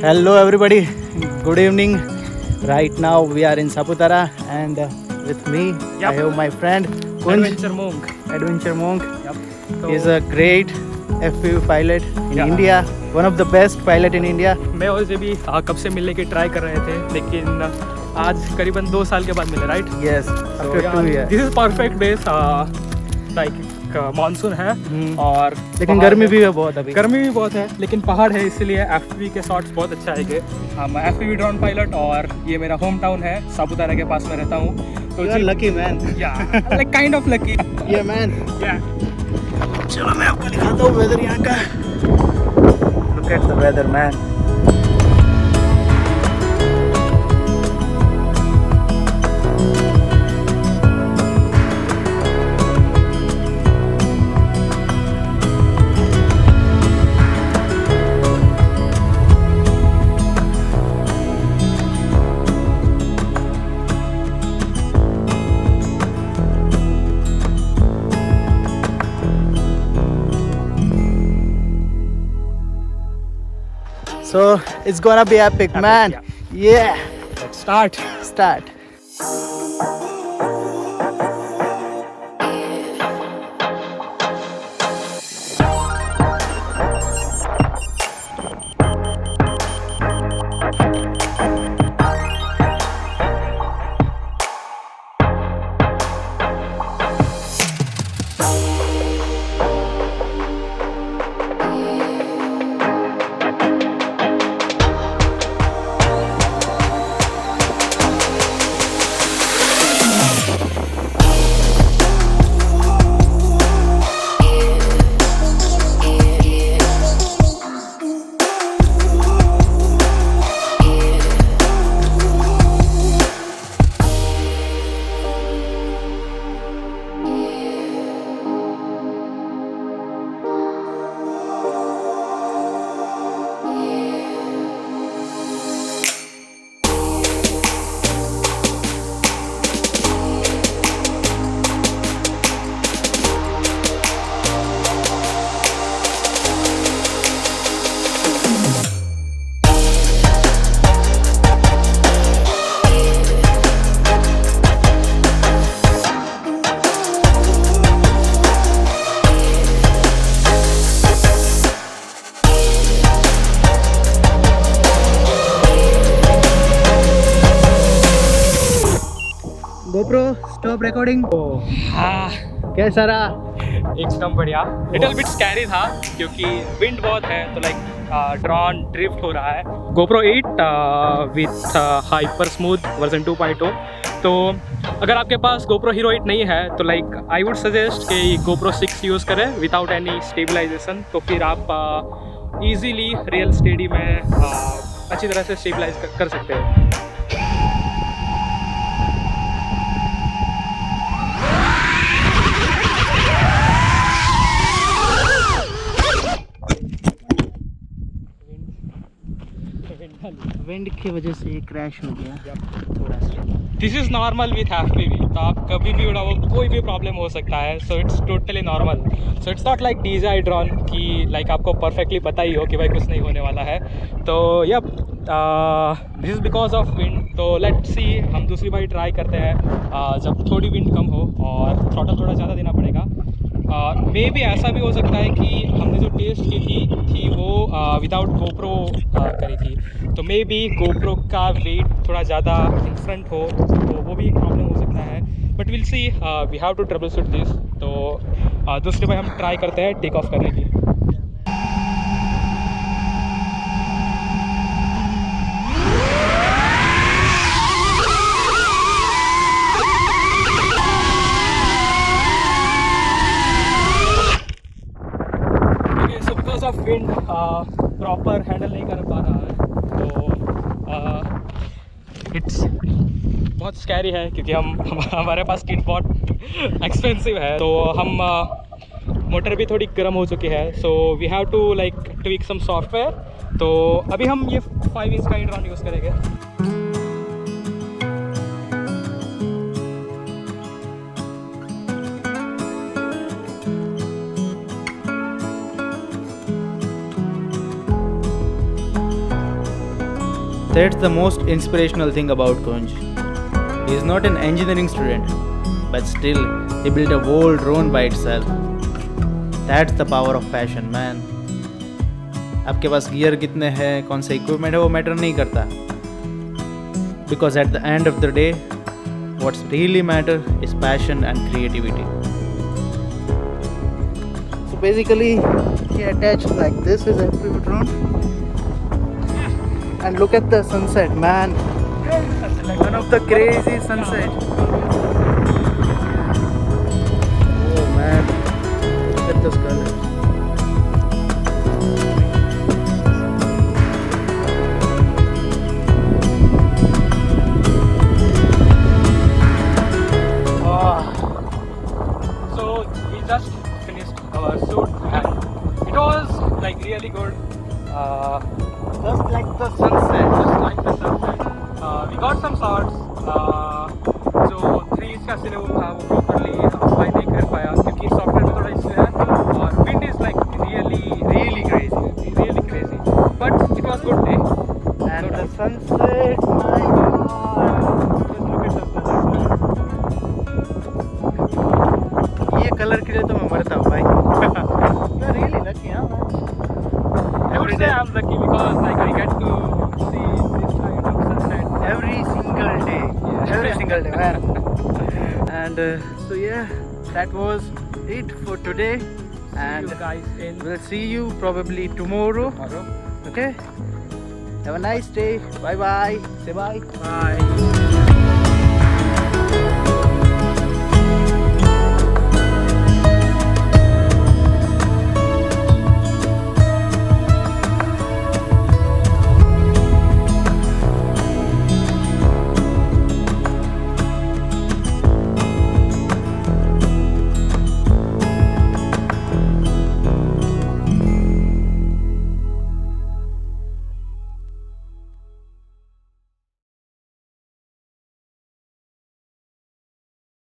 Hello everybody, good evening. Right now we are in Saputara and with me I have my friend Kunj, Adventure Monk. He is a great FPV pilot in India, one of the best pilot in India. मैं और भी कब से मिलने की try कर रहे थे लेकिन आज करीबन 2 साल के बाद मिले, right? Yes, after 2 years. This is perfect days, like monsoon है और लेकिन गर्मी भी है बहुत, अभी गर्मी भी बहुत है लेकिन पहाड़ है, इसीलिए एफपीवी के शॉट्स बहुत अच्छा आएंगे। हम एफपीवी ड्रोन पायलट और ये मेरा होम टाउन है, सापुतारा के पास में रहता हूँ। तो जी लकी मैन, या लाइक काइंड ऑफ लकी, ये मैन। चलो मैं आपको दिखाता हूँ वेदर यहाँ का। Look at the weather man. So it's gonna be epic, man. Yeah. Let's start. Start. GoPro stop recording. हाँ, कैसा रहा? एकदम बढ़िया। लिटिल बिट स्कैरी था क्योंकि विंड बहुत है, तो लाइक ड्रोन ड्रिफ्ट हो रहा है। GoPro 8 with hyper smooth version 2.0। तो अगर आपके पास GoPro Hero 8 नहीं है तो लाइक आई वुड सजेस्ट कि GoPro 6 यूज़ करें विदाउट एनी स्टेबलाइजेशन। तो फिर आप इजीली रियल स्टेडी में अच्छी तरह से स्टेबलाइज कर सकते हो। विंड की वजह से ये क्रैश हो गया थोड़ा सा। This is normal with FPV, तो आप कभी भी उड़ाओ, कोई भी प्रॉब्लम हो सकता है। So it's totally normal. So it's not like DJI drone की लाइक आपको परफेक्टली पता ही हो कि भाई कुछ नहीं होने वाला है। तो yup, this is because of wind. तो लेट्स सी, हम दूसरी बार ट्राई करते हैं जब थोड़ी विंड कम हो और थ्रॉटल थोड़ा ज़्यादा देना पड़ेगा। मे भी ऐसा भी हो सकता है कि हमने जो टेस्ट की थी वो विदाउट GoPro करी थी, तो मे बी GoPro का वेट थोड़ा ज़्यादा इन फ्रंट हो, तो वो भी एक प्रॉब्लम हो सकता है। But will see, we have to troubleshoot this. तो दूसरे बार हम ट्राई करते हैं टेक ऑफ करने की। ऑफ विंड प्रॉपर हैंडल नहीं कर पा रहा है, तो इट्स बहुत स्कैरी है क्योंकि हमारे पास किट बहुत एक्सपेंसिव है। तो हम मोटर भी थोड़ी गर्म हो चुकी है, so we have to like tweak some software. तो अभी हम ये 5 इंच का ड्रोन यूज़ करेंगे। That's the most inspirational thing about Kunj. He is not an engineering student, but still he built a whole drone by itself. That's the power of passion, man. आपके पास gear कितने हैं, कौन सा equipment है, वो matter नहीं करता. Because at the end of the day, what's really matter is passion and creativity. So basically, he attached like this is a FPV drone. And look at the sunset, man. One of the crazy sunset. Oh man, look at those colors. So we just finished our shoot and it was like really good. Just like the sunset. Just like the sunset. We got some shots. जो 3 का cinema था वो properly apply नहीं कर पाया क्योंकि software में थोड़ा इशू है और wind is like really crazy. But it was good day. And the sunset, my God. Just look at the colors. ये कलर के लिए तो मैं मरता हूँ भाई. You are really lucky, huh, man? I would say I'm lucky because like I get to see this kind of sunset Every single day. Yeah. Every single day, man. And so yeah, that was it for today. And you guys in we'll see you probably tomorrow. tomorrow. Okay? Have a nice day. Bye bye. Say bye. Bye.